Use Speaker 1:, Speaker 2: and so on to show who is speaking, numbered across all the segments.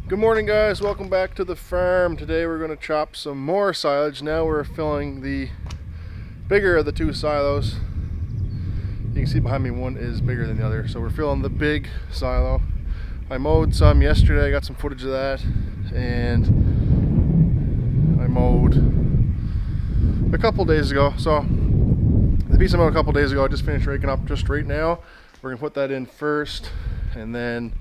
Speaker 1: Good morning, guys. Welcome back to the farm. Today we're going to chop some more silage. Now we're filling the bigger of the two silos. You can see behind me one is bigger than the other, so we're filling the big silo. I mowed some yesterday. I got some footage of that, and I mowed a couple days ago. So the piece I mowed a couple days ago, I just finished raking up just right now. We're going to put that in first, and then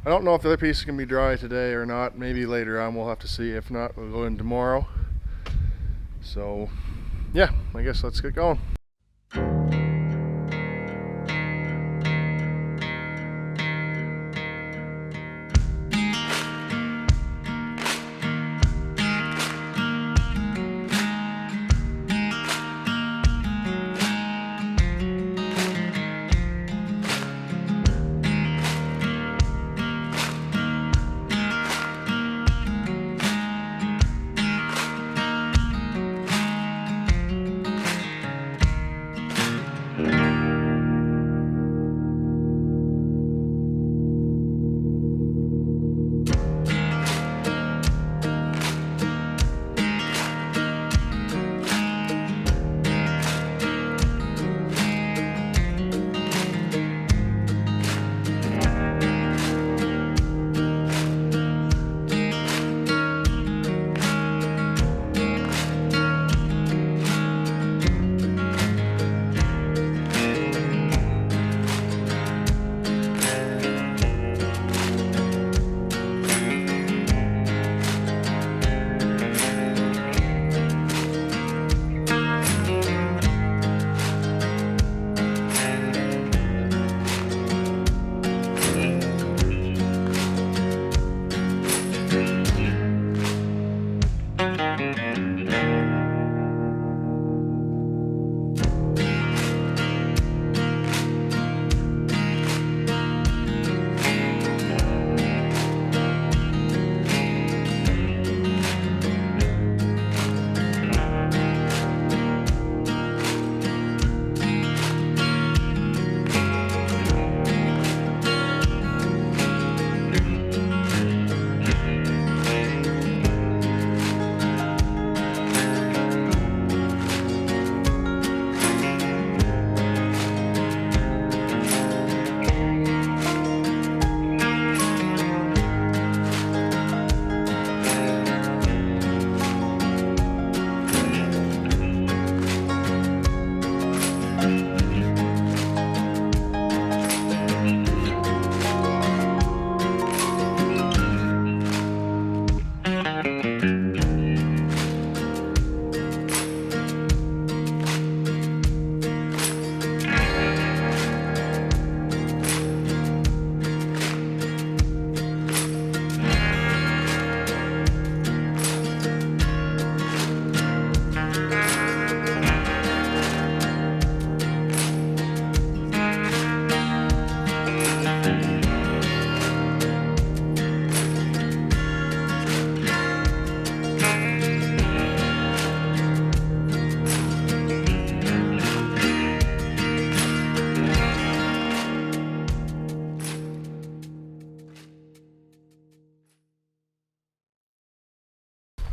Speaker 1: I don't know if the other piece is going to be dry today or not. Maybe later on, we'll have to see. If not, we'll go in tomorrow. So yeah, I guess let's get going.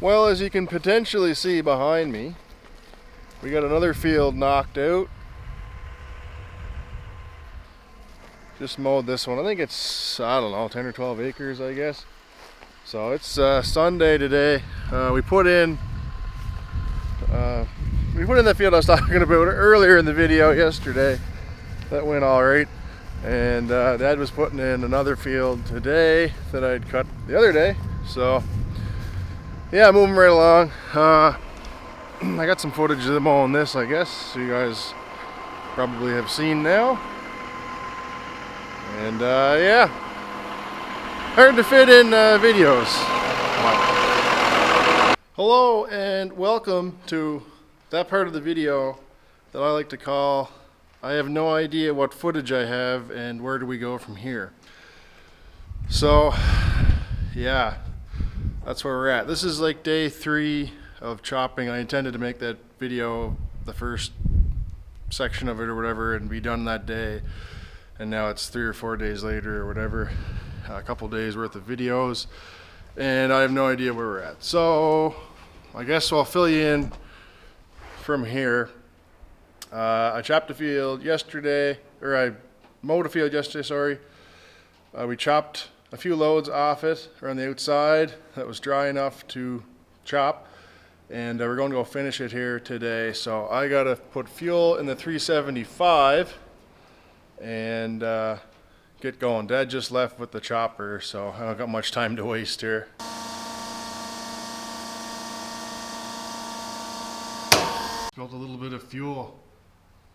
Speaker 1: Well, as you can potentially see behind me, we got another field knocked out. Just mowed this one. I think it's, I don't know, 10 or 12 acres, I guess. So it's Sunday today. We put in the field I was talking about earlier in the video yesterday. That went all right. And Dad was putting in another field today that I'd cut the other day. So yeah, moving right along. I got some footage of them mowing this, I guess, so you guys probably have seen now. And yeah, hard to fit in videos. Hello and welcome to that part of the video that I like to call I have no idea what footage I have and where do we go from here. So yeah, that's where we're at. This is like day 3 of chopping. I intended to make that video, the first section of it or whatever, and be done that day. And now it's 3 or 4 days later or whatever. A couple days worth of videos. and I have no idea where we're at. So I guess I'll fill you in from here. I chopped a field yesterday, or I mowed a field yesterday, sorry. We chopped a few loads off it around the outside that was dry enough to chop, and we're going to go finish it here today. So I gotta put fuel in the 375 and get going. Dad just left with the chopper, so I don't got much time to waste here. Spilled a little bit of fuel.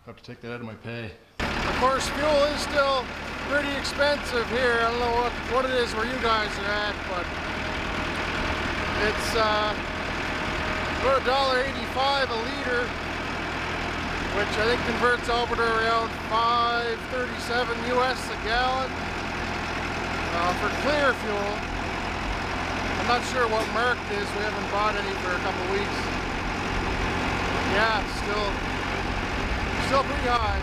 Speaker 1: Have to take that out of my pay. Of course, fuel is still pretty expensive here. I don't know what it is where you guys are at, but it's about $1.85 a liter, which I think converts over to around $5.37 US a gallon for clear fuel. I'm not sure what mark it is. We haven't bought any for a couple weeks. Yeah, it's still pretty high.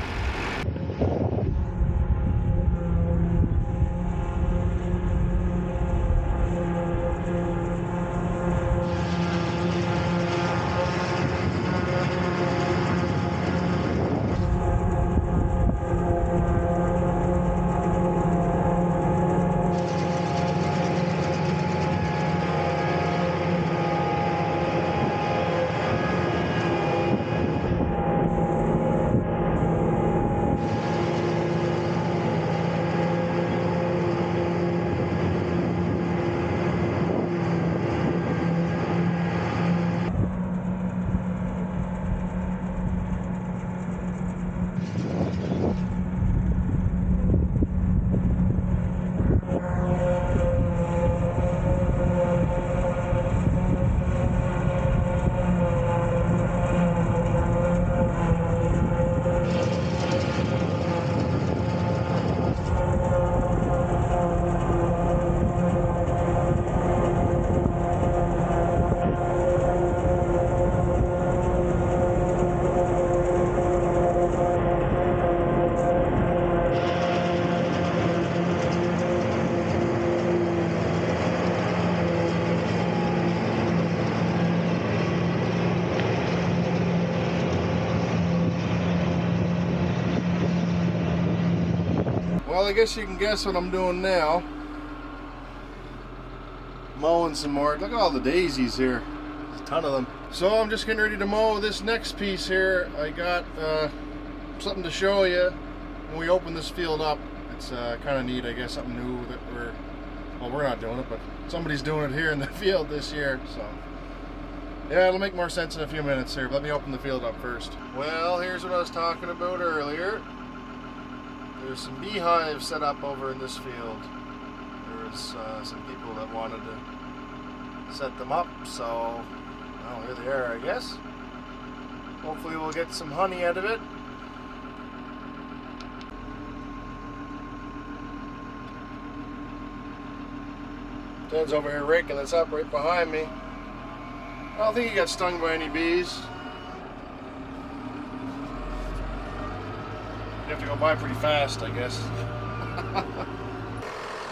Speaker 1: Well, I guess you can guess what I'm doing now. Mowing some more. Look at all the daisies here. There's a ton of them. So I'm just getting ready to mow this next piece here. I got something to show you when we open this field up. It's kind of neat, I guess, something new that we're not doing it, but somebody's doing it here in the field this year. So yeah, it'll make more sense in a few minutes here, but let me open the field up first. Well, here's what I was talking about earlier. There's some beehives set up over in this field. There's some people that wanted to set them up, so well, here they are, I guess. Hopefully we'll get some honey out of it. Dad's over here raking this up right behind me. I don't think he got stung by any bees. You have to go by pretty fast, I guess.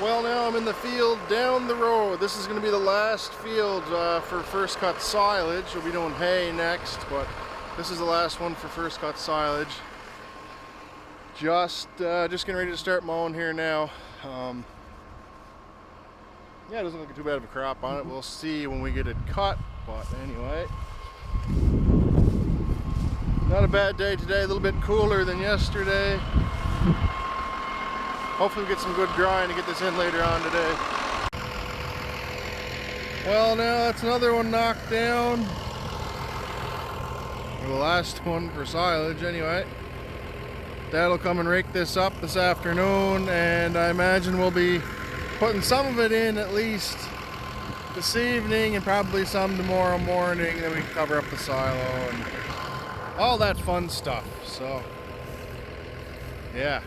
Speaker 1: Well, now I'm in the field down the road. This is going to be the last field for first cut silage. We'll be doing hay next, but this is the last one for first cut silage. Just getting ready to start mowing here now. Yeah, it doesn't look too bad of a crop on it. We'll see when we get it cut, but anyway. Not a bad day today, a little bit cooler than yesterday. Hopefully we get some good drying to get this in later on today. Well, now that's another one knocked down. Or the last one for silage anyway. Dad'll come and rake this up this afternoon, and I imagine we'll be putting some of it in at least this evening and probably some tomorrow morning. Then we can cover up the silo and all that fun stuff. So yeah,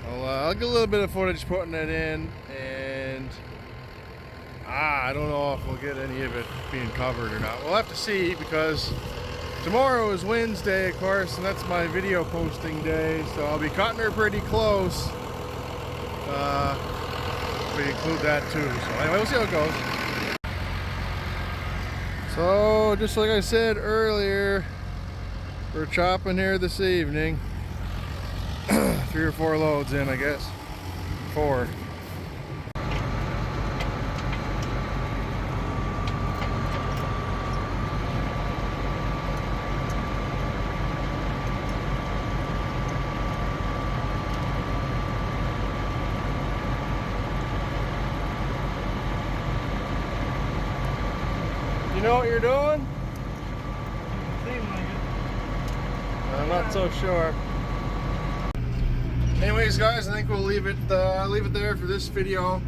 Speaker 1: I'll get a little bit of footage putting it in, and I don't know if we'll get any of it being covered or not. We'll have to see, because tomorrow is Wednesday, of course, and that's my video posting day, so I'll be cutting her pretty close. we include that too. So anyway, we'll see how it goes. So just like I said earlier, we're chopping here this evening. 3 or 4 loads in, I guess. 4. You know what you're doing?
Speaker 2: Seems like it.
Speaker 1: I'm not so sure. Anyways, guys, I think we'll leave it there for this video.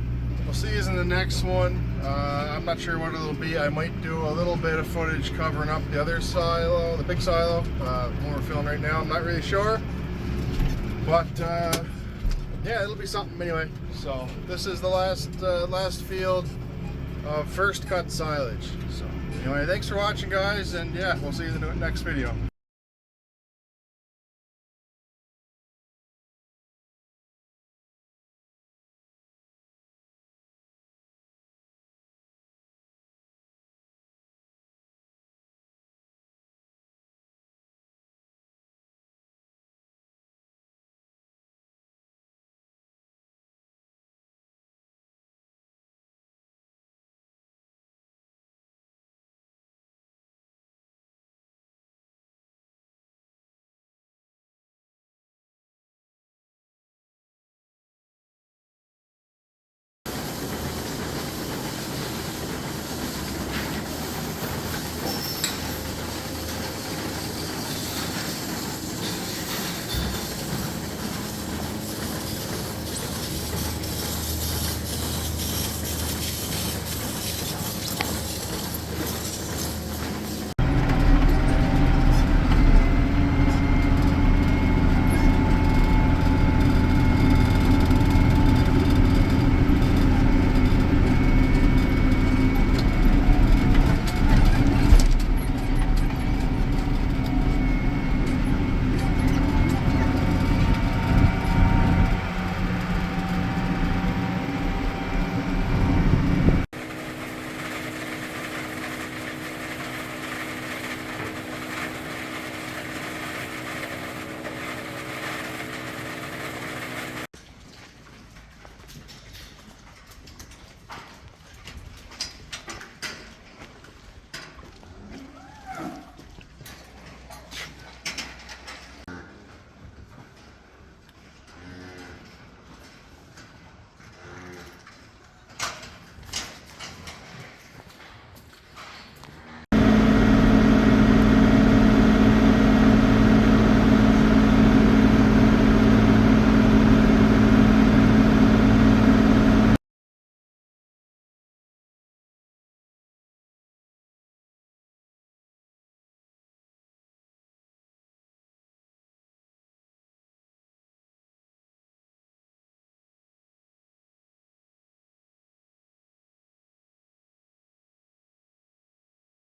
Speaker 1: We'll see you in the next one. I'm not sure what it'll be. I might do a little bit of footage covering up the other silo, the big silo, when we're filming right now. I'm not really sure, but yeah, it'll be something anyway. So this is the last field of first cut silage. So anyway, thanks for watching, guys, and yeah, we'll see you in the next video.